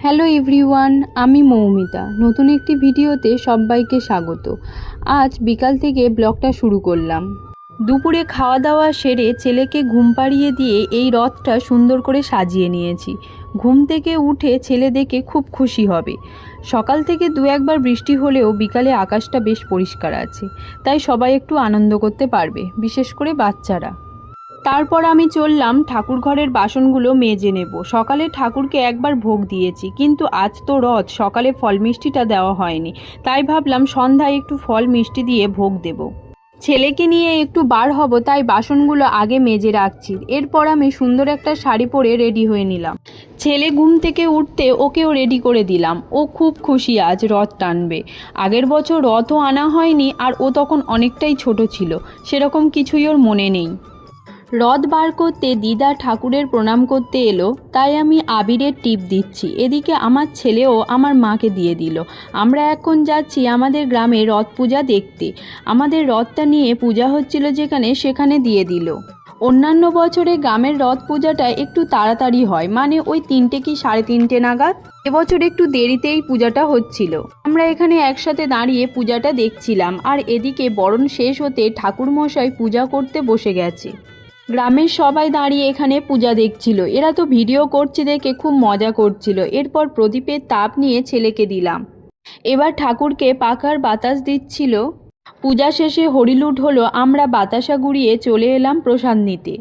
Hello everyone, আমি মৌমিতা। নতুন একটি ভিডিওতে সবাইকে স্বাগত। আজ বিকাল থেকে ব্লগটা শুরু করলাম। দুপুরে খাওয়া দাওয়া সেরে ছেলেকে ঘুম পাড়িয়ে দিয়ে এই রথটা সুন্দর করে সাজিয়ে নিয়েছি। ঘুম থেকে উঠে ছেলে দেখে খুব খুশি হবে। সকাল থেকে দু একবার বৃষ্টি হলেও বিকালে আকাশটা বেশ পরিষ্কার আছে, তাই সবাই একটু আনন্দ করতে পারবে, বিশেষ করে বাচ্চারা। তারপর আমি চললাম ঠাকুর ঘরের বাসনগুলো মেজে নেব। সকালে ঠাকুরকে একবার ভোগ দিয়েছি, কিন্তু আজ তো রথ, সকালে ফল মিষ্টিটা দেওয়া হয়নি, তাই ভাবলাম সন্ধ্যায় একটু ফল মিষ্টি দিয়ে ভোগ দেব। ছেলেকে নিয়ে একটু বার হব, তাই বাসনগুলো আগে মেজে রাখছি। এরপর আমি সুন্দর একটা শাড়ি পরে রেডি হয়ে নিলাম। ছেলে ঘুম থেকে উঠতে ওকেও রেডি করে দিলাম। ও খুব খুশি আজ রথ টানবে। আগের বছর রথও আনা হয়নি, আর ও তখন অনেকটাই ছোট ছিল, সেরকম কিছুই ওর মনে নেই। রথ বার করতে দিদা ঠাকুরের প্রণাম করতে এলো, তাই আমি আবিরের টিপ দিচ্ছি। এদিকে আমার ছেলেও আমার মাকে দিয়ে দিল। আমরা এখন যাচ্ছি আমাদের গ্রামে রথ পূজা দেখতে। আমাদের রথটা নিয়ে পূজা হচ্ছিল যেখানে, সেখানে দিয়ে দিল। অন্যান্য বছরে গ্রামের রথ পূজাটা একটু তাড়াতাড়ি হয়, মানে ওই 3টে কি 3:30 নাগাদ। এবছর একটু দেরিতেই পূজাটা হচ্ছিল। আমরা এখানে একসাথে দাঁড়িয়ে পূজাটা দেখছিলাম, আর এদিকে বরণ শেষ হতে ঠাকুরমশাই পূজা করতে বসে গেছে। গ্রামের সবাই দাঁড়িয়ে এখানে পূজা দেখছিল। এরা তো ভিডিও করছে দেখে খুব মজা করছিল। এরপর প্রদীপের তাপ নিয়ে ছেলেকে দিলাম। এবার ঠাকুরকে পাখার বাতাস দিচ্ছিল। পূজা শেষে হরিলুট হলো, আমরা বাতাসা গুড়িয়ে চলে এলাম প্রসাদ নিতে।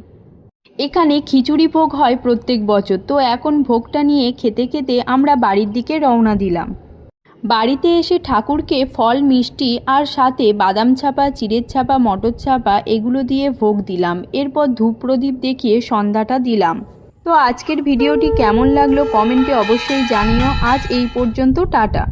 এখানে খিচুড়ি ভোগ হয় প্রত্যেক বছর, তো এখন ভোগটা নিয়ে খেতে খেতে আমরা বাড়ির দিকে রওনা দিলাম। বাড়িতে এসে ঠাকুরকে ফল মিষ্টি আর সাথে বাদাম ছাপা, চিড়ের ছাপা, মটর ছাপা এগুলো দিয়ে ভোগ দিলাম। এরপর ধূপ প্রদীপ দেখিয়ে সন্ধ্যাটা দিলাম। তো আজকের ভিডিওটি কেমন লাগলো কমেন্টে অবশ্যই জানিও। আজ এই পর্যন্ত, টাটা।